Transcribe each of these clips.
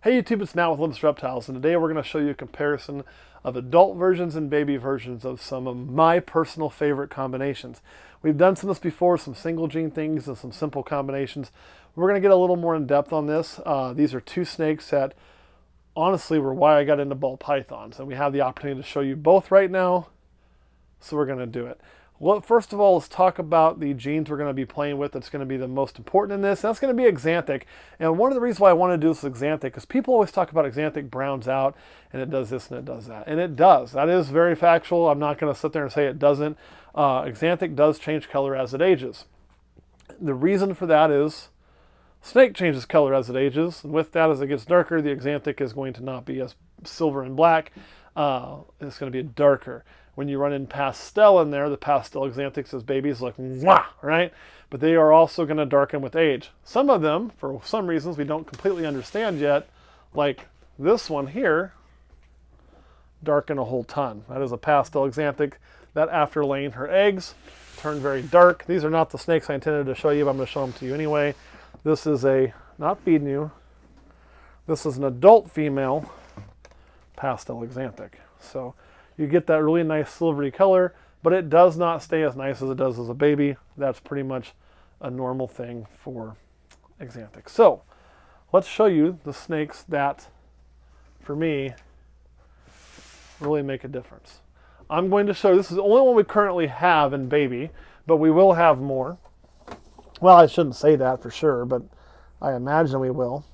Hey YouTube, it's Matt with Olympus Reptiles, and today we're going to show you a comparison of adult versions and baby versions of some of my personal favorite combinations. We've done some of this before, some single gene things and some simple combinations. We're going to get a little more in depth on this. These are two snakes that honestly were why I got into ball pythons, and we have the opportunity to show you both right now, so we're going to do it. Well, first of all, let's talk about the genes we're going to be playing with. That's going to be the most important in this. That's going to be axanthic. And one of the reasons why I want to do this axanthic is people always talk about axanthic browns out and it does this and it does that. And it does. That is very factual. I'm not going to sit there and say it doesn't. Axanthic does change color as it ages. The reason for that is snake changes color as it ages. And with that, as it gets darker, the axanthic is going to not be as silver and black. It's going to be darker. When you run in pastel in there, the pastel axanthics as babies look mwah, right? But they are also going to darken with age. Some of them, for some reasons we don't completely understand yet, like this one here, darken a whole ton. That is a pastel axanthic that after laying her eggs turned very dark. These are not the snakes I intended to show you, but I'm going to show them to you anyway. This is not feeding you, this is an adult female pastel axanthic. So you get that really nice silvery color, but it does not stay as nice as it does as a baby. That's pretty much a normal thing for axanthic. So let's show you the snakes that, for me, really make a difference. I'm going to show you, this is the only one we currently have in baby, but we will have more. Well, I shouldn't say that for sure, but I imagine we will.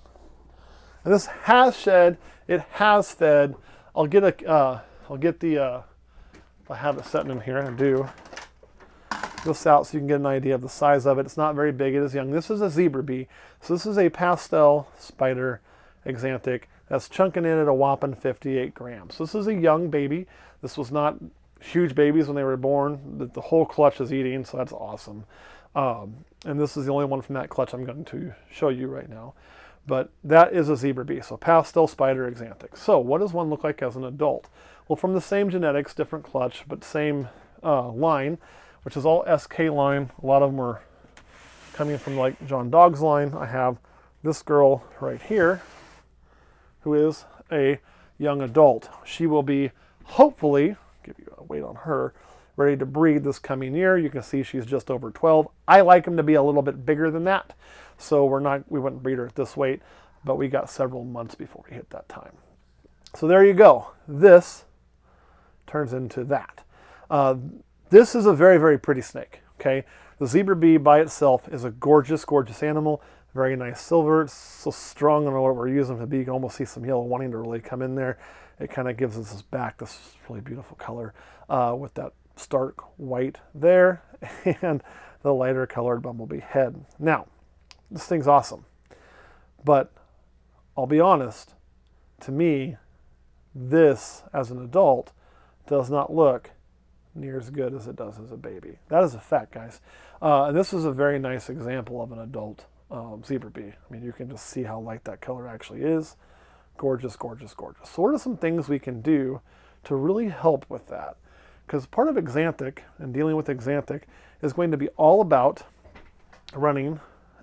And this has shed, it has fed. I'll get the, if I have it set in here, I do, this out so you can get an idea of the size of it. It's not very big, it is young. This is a zebra bee. So this is a pastel spider axanthic that's chunking in at a whopping 58 grams. So this is a young baby. This was not huge babies when they were born. The whole clutch is eating, so that's awesome. And this is the only one from that clutch I'm going to show you right now. But that is a zebra bee, so pastel spider axanthic. So what does one look like as an adult? Well, from the same genetics, different clutch, but same line, which is all SK line. A lot of them are coming from like John Dog's line. I have this girl right here, who is a young adult. She will be, hopefully, give you a weight on her, ready to breed this coming year. You can see she's just over 12. I like them to be a little bit bigger than that. So we wouldn't breed her at this weight, but we got several months before we hit that time. So there you go. This turns into that. This is a very, very pretty snake, okay? The zebra bee by itself is a gorgeous, gorgeous animal. Very nice silver. It's so strong on what we're using to be. You can almost see some yellow wanting to really come in there. It kind of gives us this back, this really beautiful color with that stark white there and the lighter colored bumblebee head. Now, this thing's awesome, but I'll be honest, to me, this as an adult does not look near as good as it does as a baby. That is a fact, guys. And this is a very nice example of an adult zebra bee. I mean, you can just see how light that color actually is. Gorgeous, gorgeous, gorgeous. So what are some things we can do to really help with that? Because part of axanthic and dealing with axanthic is going to be all about running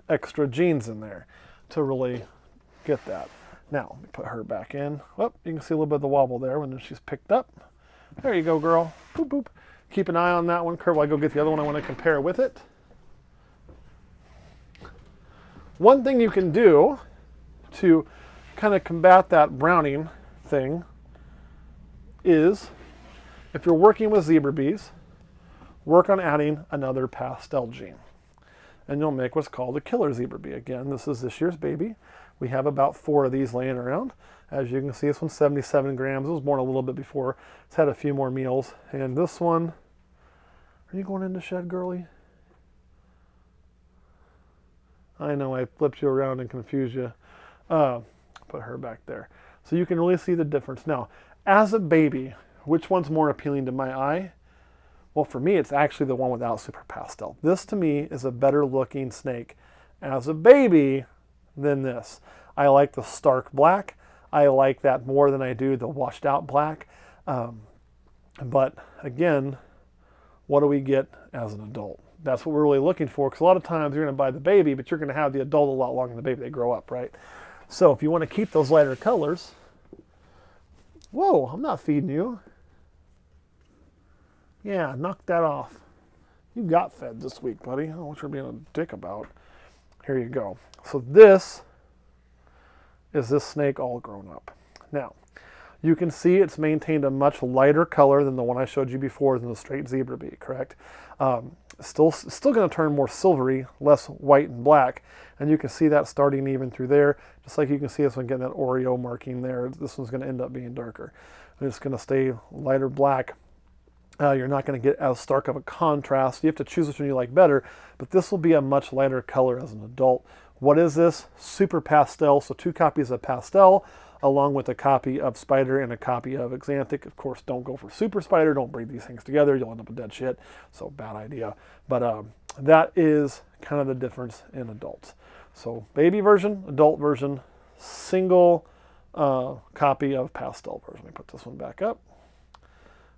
extra genes in there to really get that. Now, let me put her back in. Well, you can see a little bit of the wobble there when she's picked up. There you go, girl. Boop, boop. Keep an eye on that one, Kurt, while I go get the other one I want to compare with it. One thing you can do to kind of combat that browning thing is, if you're working with zebra bees, work on adding another pastel gene. And you'll make what's called a killer zebra bee. Again, this is this year's baby. We have about 4 of these laying around. As you can see, this one's 77 grams. It was born a little bit before. It's had a few more meals. And this one, are you going into shed, girly? I know I flipped you around and confused you. Put her back there. So you can really see the difference. Now, as a baby, which one's more appealing to my eye? Well, for me, it's actually the one without super pastel. This, to me, is a better looking snake as a baby than this. I like the stark black. I like that more than I do the washed out black. But again, what do we get as an adult? That's what we're really looking for, because a lot of times you're going to buy the baby, but you're going to have the adult a lot longer than the baby. They grow up, right? So if you want to keep those lighter colors, whoa, I'm not feeding you. Yeah, knock that off. You got fed this week, buddy. I don't know what you're being a dick about. Here you go. So this is this snake all grown up. Now, you can see it's maintained a much lighter color than the one I showed you before, than the straight zebra bee, correct? Still going to turn more silvery, less white and black. And you can see that starting even through there. Just like you can see this one getting that Oreo marking there. This one's going to end up being darker. And it's going to stay lighter black. You're not going to get as stark of a contrast. You have to choose which one you like better. But this will be a much lighter color as an adult. What is this? Super pastel. So 2 copies of pastel, along with a copy of spider and a copy of axanthic. Of course, don't go for super spider. Don't breed these things together. You'll end up with dead shit. So bad idea. But that is kind of the difference in adults. So baby version, adult version, single copy of pastel version. Let me put this one back up.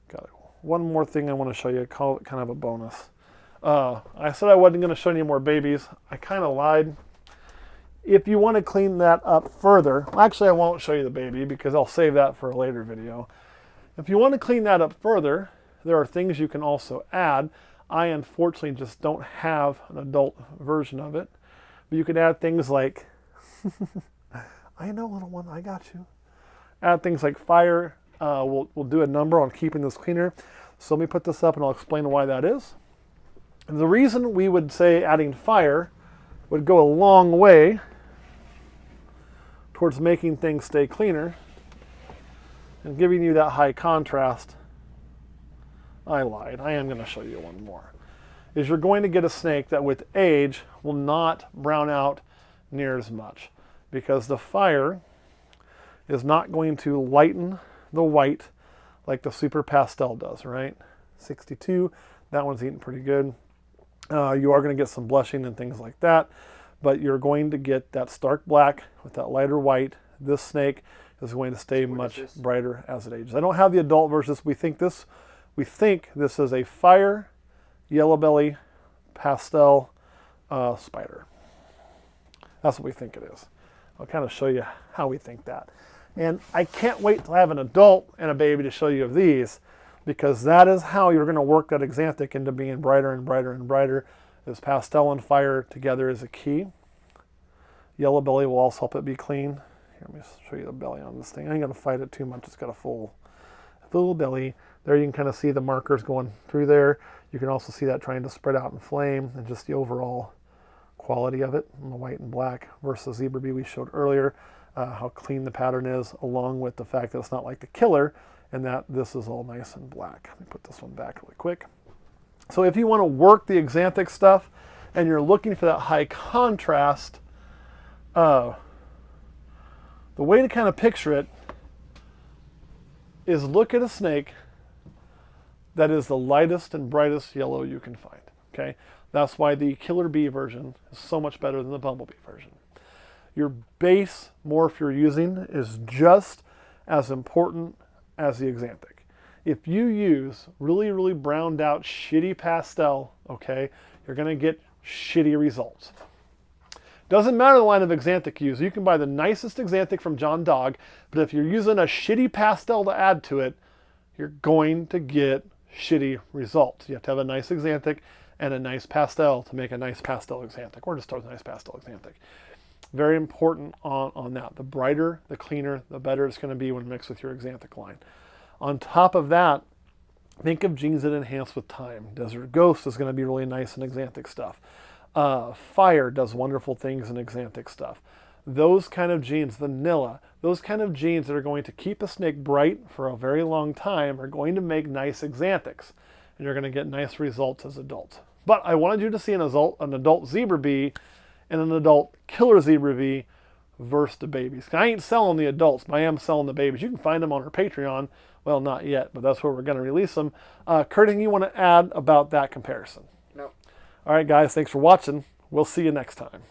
Got it. One more thing I want to show you. I call it kind of a bonus. I said I wasn't going to show any more babies. I kind of lied. If you want to clean that up further, actually I won't show you the baby because I'll save that for a later video. If you want to clean that up further, there are things you can also add. I unfortunately just don't have an adult version of it. But you can add things like, I know little one, I got you. Add things like fire. We'll do a number on keeping this cleaner. So let me put this up and I'll explain why that is. And the reason we would say adding fire would go a long way towards making things stay cleaner and giving you that high contrast. I lied. I am going to show you one more. Is you're going to get a snake that with age will not brown out near as much because the fire is not going to lighten the white like the super pastel does, right? 62, that one's eating pretty good. You are going to get some blushing and things like that, but you're going to get that stark black with that lighter white. This snake is going to stay much brighter as it ages. I don't have the adult versions. We think this is a fire, yellow belly, pastel spider. That's what we think it is. I'll kind of show you how we think that. And I can't wait to have an adult and a baby to show you of these, because that is how you're going to work that axanthic into being brighter and brighter and brighter. Is pastel and fire together is a key. Yellow belly will also help it be clean. Here, let me show you the belly on this thing. I ain't going to fight it too much. It's got a full belly. There you can kind of see the markers going through there. You can also see that trying to spread out and flame, and just the overall quality of it in the white and black versus zebra bee we showed earlier. How clean the pattern is, along with the fact that it's not like the killer, and that this is all nice and black. Let me put this one back really quick. So if you want to work the axanthic stuff and you're looking for that high contrast, the way to kind of picture it is look at a snake that is the lightest and brightest yellow you can find. Okay, that's why the killer bee version is so much better than the bumblebee version. Your base morph you're using is just as important as the axanthic. If you use really, really browned out, shitty pastel, okay, you're going to get shitty results. Doesn't matter the line of axanthic you use. You can buy the nicest axanthic from John Dog, but if you're using a shitty pastel to add to it, you're going to get shitty results. You have to have a nice axanthic and a nice pastel to make a nice pastel axanthic, or just start with a nice pastel axanthic. Very important on that. The brighter, the cleaner, the better it's going to be when mixed with your axanthic line. On top of that, think of genes that enhance with time. Desert Ghost is going to be really nice in axanthic stuff. Fire does wonderful things in axanthic stuff. Those kind of genes, vanilla, those kind of genes that are going to keep a snake bright for a very long time are going to make nice axanthics. And you're going to get nice results as adults. But I wanted you to see an adult zebra bee and an adult killer zebra bee versus the babies. I ain't selling the adults, but I am selling the babies. You can find them on our Patreon. Well, not yet, but that's where we're going to release them. Kurt, anything you want to add about that comparison? No. All right, guys, thanks for watching. We'll see you next time.